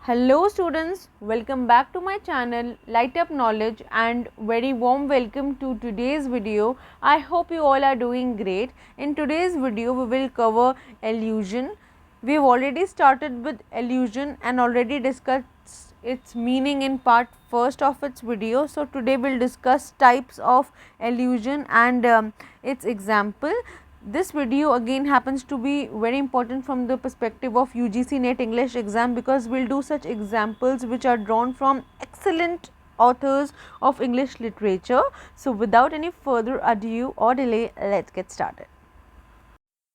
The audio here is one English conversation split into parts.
Hello students, welcome back to my channel Lightup Knowledge and very warm welcome to today's video. I hope you all are doing great. In today's video we will cover allusion. We have already started with allusion and already discussed its meaning in part first of its video. So today we will discuss types of allusion and its example. This video again happens to be very important from the perspective of UGC NET English exam, because we will do such examples which are drawn from excellent authors of English literature. So without any further ado or delay, let's get started.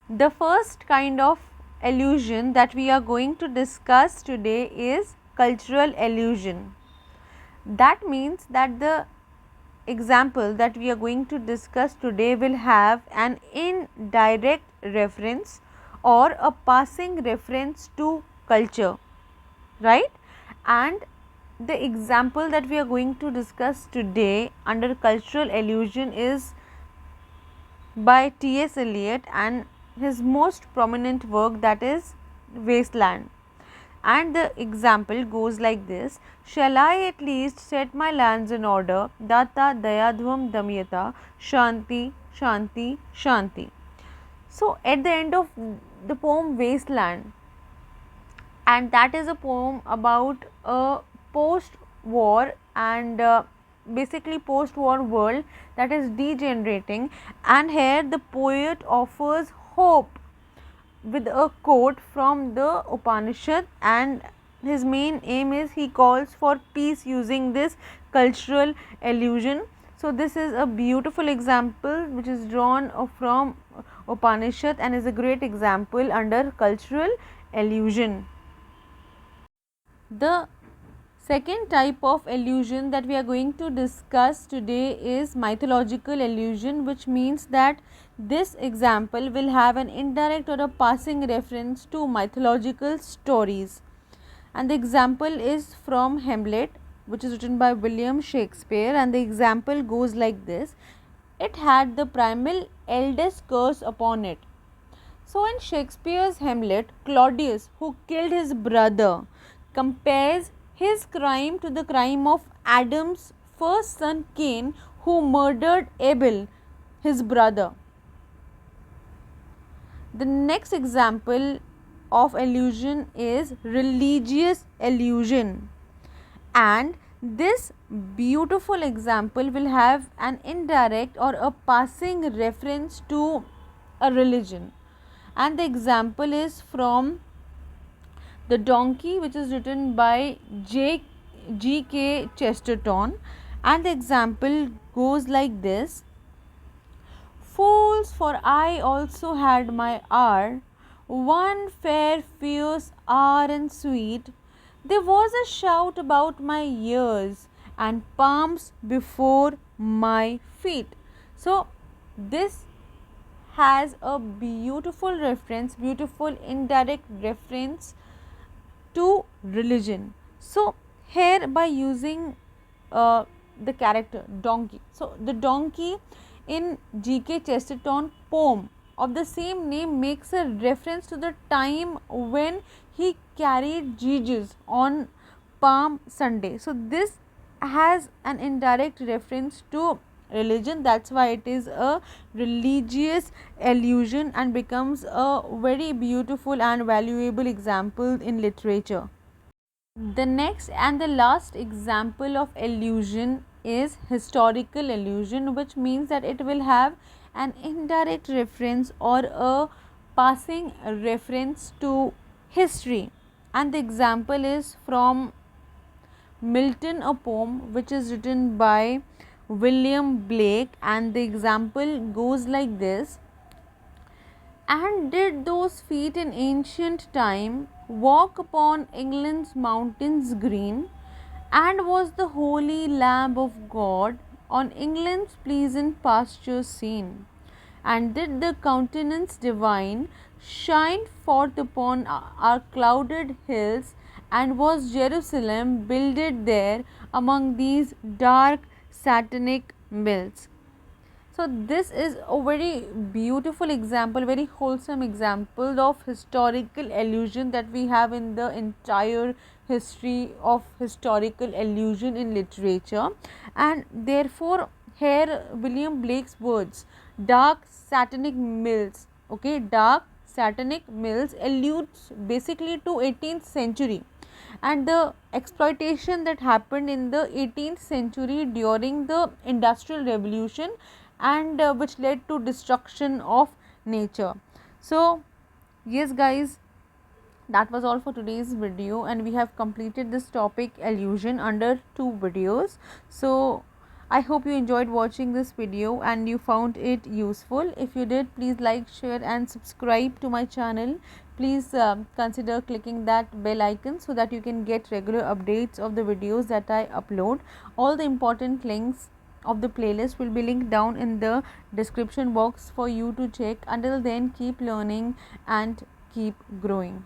The first kind of allusion that we are going to discuss today is cultural allusion. That means that the example that we are going to discuss today will have an indirect reference or a passing reference to culture, right? And the example that we are going to discuss today under cultural allusion is by T.S. Eliot and his most prominent work, that is Wasteland. And the example goes like this: shall I at least set my lands in order? Datta dayadhvam damyata shanti shanti shanti. So at the end of the poem Wasteland, and that is a poem about a post-war and basically post-war world that is degenerating, and here the poet offers hope with a quote from the Upanishad, and his main aim is he calls for peace using this cultural allusion. So this is a beautiful example which is drawn from Upanishad and is a great example under cultural allusion. The second type of allusion that we are going to discuss today is mythological allusion, which means that this example will have an indirect or a passing reference to mythological stories. And the example is from Hamlet, which is written by William Shakespeare, and the example goes like this: it had the primal eldest curse upon it. So in Shakespeare's Hamlet, Claudius, who killed his brother, compares his crime to the crime of Adam's first son Cain, who murdered Abel, his brother. The next example of allusion is religious allusion, and this beautiful example will have an indirect or a passing reference to a religion, and the example is from The Donkey, which is written by G.K. Chesterton, and the example goes like this: fools, for I also had my hour, one fair, fierce hour and sweet. There was a shout about my ears and palms before my feet. So this has a beautiful reference, beautiful indirect reference to religion. So here, by using the character donkey, so the donkey in G.K. Chesterton poem of the same name makes a reference to the time when he carried Jesus on Palm Sunday. So this has an indirect reference to religion. That's why it is a religious allusion and becomes a very beautiful and valuable example in literature. The next and the last example of allusion is historical allusion, which means that it will have an indirect reference or a passing reference to history, and the example is from Milton, a poem which is written by William Blake, and the example goes like this: and did those feet in ancient time walk upon England's mountains green, and was the holy Lamb of God on England's pleasant pastures seen, and did the countenance divine shine forth upon our clouded hills, and was Jerusalem builded there among these dark satanic mills. So this is a very beautiful example, very wholesome example of historical allusion that we have in the entire history of historical allusion in literature, and therefore here William Blake's words, dark satanic mills, okay, dark satanic mills alludes basically to 18th century and the exploitation that happened in the 18th century during the industrial revolution, and which led to destruction of nature. So yes guys, that was all for today's video, and we have completed this topic allusion under 2 videos. So I hope you enjoyed watching this video and you found it useful. If you did, please like, share and subscribe to my channel. Please consider clicking that bell icon so that you can get regular updates of the videos that I upload. All the important links of the playlist will be linked down in the description box for you to check. Until then, keep learning and keep growing.